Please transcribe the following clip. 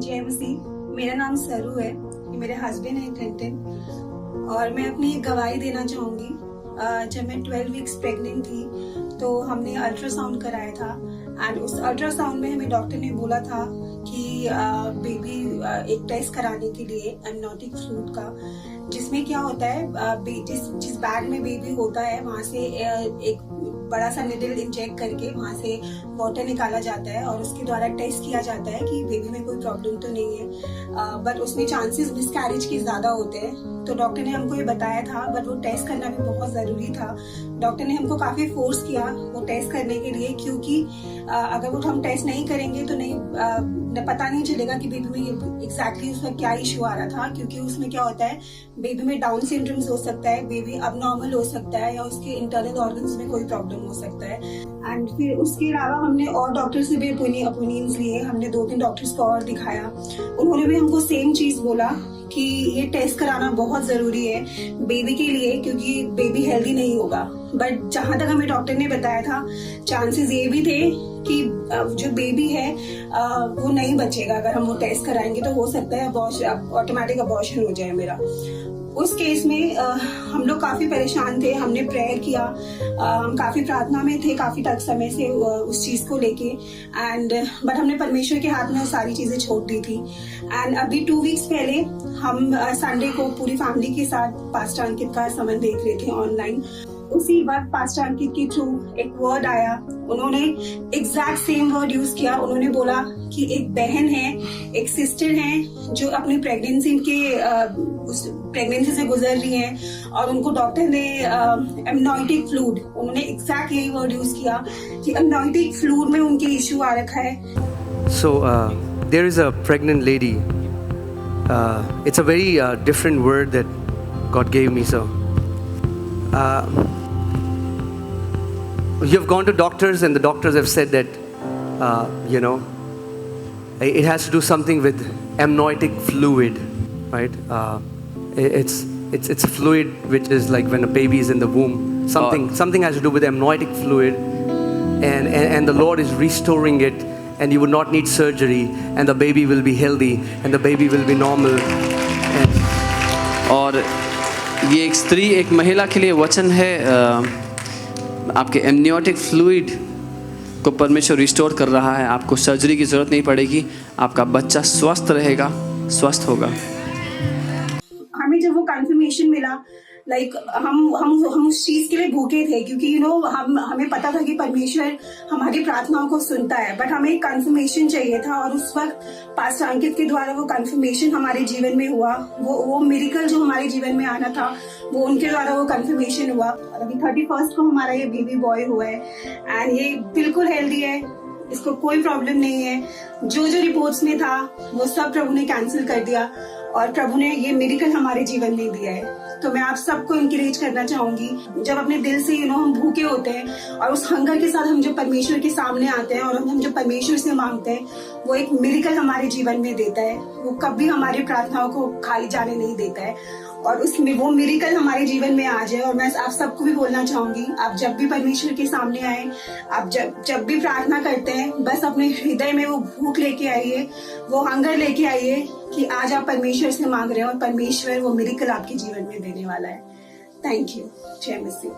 जय मसीह। मेरा नाम सरू है, ये मेरे हस्बैंड है क्लिंटन, और मैं अपनी एक गवाही देना चाहूँगी। जब मैं 12 वीक्स प्रेग्नेंट थी तो हमने अल्ट्रासाउंड कराया था, एंड उस अल्ट्रासाउंड में हमें डॉक्टर ने बोला था कि बेबी एक टेस्ट कराने के लिए एमनियोटिक फ्लूइड का, जिसमें क्या होता है जिस बैग में बेबी होता है वहाँ से एक बड़ा सा निडल इंजेक्ट करके वहाँ से वाटर निकाला जाता है और उसके द्वारा टेस्ट किया जाता है कि बेबी में कोई प्रॉब्लम तो नहीं है, बट उसमें चांसेस मिसकैरेज के ज्यादा होते हैं। तो डॉक्टर ने हमको ये बताया था, बट वो टेस्ट करना भी बहुत जरूरी था। डॉक्टर ने हमको काफी फोर्स किया वो टेस्ट करने के लिए, क्योंकि अगर वो हम टेस्ट नहीं करेंगे तो नहीं पता नहीं चलेगा कि बेबी में एग्जैक्टली उसका क्या इश्यू आ रहा था, क्योंकि उसमें क्या होता है बेबी में डाउन सिंड्रोम हो सकता है, बेबी अबनॉर्मल हो सकता है, या उसके इंटरनल ऑर्गन्स में कोई प्रॉब्लम हो सकता है। एंड फिर उसके अलावा हमने और डॉक्टर से भी ओपिनियंस लिए, हमने 2-3 डॉक्टर्स को और दिखाया, उन्होंने भी हमको सेम चीज बोला कि ये टेस्ट कराना बहुत जरूरी है बेबी के लिए, क्योंकि बेबी हेल्दी नहीं होगा। बट जहां तक हमें डॉक्टर ने बताया था चांसेस ये भी थे कि जो बेबी है वो नहीं बचेगा अगर हम वो टेस्ट कराएंगे, तो हो सकता है ऑटोमेटिक अबॉर्शन हो जाए मेरा। उस केस में हम लोग काफी परेशान थे, हमने प्रेयर किया, हम काफी प्रार्थना में थे काफी तक समय से उस चीज को लेके, बट हमने परमेश्वर के हाथ में सारी चीजें छोड़ दी थी। एंड अभी 2 वीक्स पहले हम संडे को पूरी फैमिली के साथ पास्टर अंकित का समन देख रहे थे ऑनलाइन। उसी वक्त पास्टर अंकित के थ्रू एक वर्ड आया, उन्होंने एग्जैक्ट सेम वर्ड यूज किया। उन्होंने बोला कि एक बहन है, एक सिस्टर है जो अपनी प्रेगनेंसी से गुजर रही हैं, और उनको डॉक्टर ने एमनियोटिक फ्लूइड, उन्होंने एग्जैक्ट यही वर्ड यूज किया कि एमनियोटिक फ्लूइड में उनके इश्यू आ रखा है। So there is a pregnant lady. It's a very different word that God gave me. So you've gone to doctors and the doctors have said that it has to do something with amniotic fluid, right? It's a fluid which is like when a baby is in the womb. Something has to do with amniotic fluid, and the Lord is restoring it, and you would not need surgery, and the baby will be healthy, and the baby will be normal. और ये एक महिला के लिए वचन है, आपके amniotic fluid को परमेश्वर रिस्टोर कर रहा है, आपको सर्जरी की ज़रूरत नहीं पड़ेगी, आपका बच्चा स्वस्थ रहेगा, स्वस्थ होगा। हमें जब वो कंफर्मेशन मिला, हम उस चीज के लिए भूखे थे, क्योंकि हमें पता था कि परमेश्वर हमारी प्रार्थनाओं को सुनता है, बट हमें एक कंफर्मेशन चाहिए था। और उस वक्त पास्टर अंकित के द्वारा वो कंफर्मेशन हमारे जीवन में हुआ, वो मिरेकल जो हमारे जीवन में आना था वो उनके द्वारा वो कंफर्मेशन हुआ। और अभी 31 को हमारा ये बेबी बॉय हुआ है, एंड ये बिल्कुल हेल्दी है, इसको कोई प्रॉब्लम नहीं है। जो रिपोर्ट्स में था वो सब प्रभु ने कैंसिल कर दिया, और प्रभु ने ये मिरेकल हमारे जीवन में दिया है। तो मैं आप सबको इंकरेज करना चाहूंगी, जब अपने दिल से हम भूखे होते हैं और उस हंगर के साथ हम जब परमेश्वर के सामने आते हैं और हम जब परमेश्वर से मांगते हैं, वो एक मिरेकल हमारे जीवन में देता है। वो कभी हमारी प्रार्थनाओं को खाली जाने नहीं देता है, और उसमें वो मिरेकल हमारे जीवन में आ जाए। और मैं आप सबको भी बोलना चाहूंगी, आप जब भी परमेश्वर के सामने आए, आप जब भी प्रार्थना करते हैं, बस अपने हृदय में वो भूख लेके आइए, वो हंगर लेके आइए कि आज आप परमेश्वर से मांग रहे हो, और परमेश्वर वो मिरेकल आपके जीवन में देने वाला है। Thank you. जय मसीह।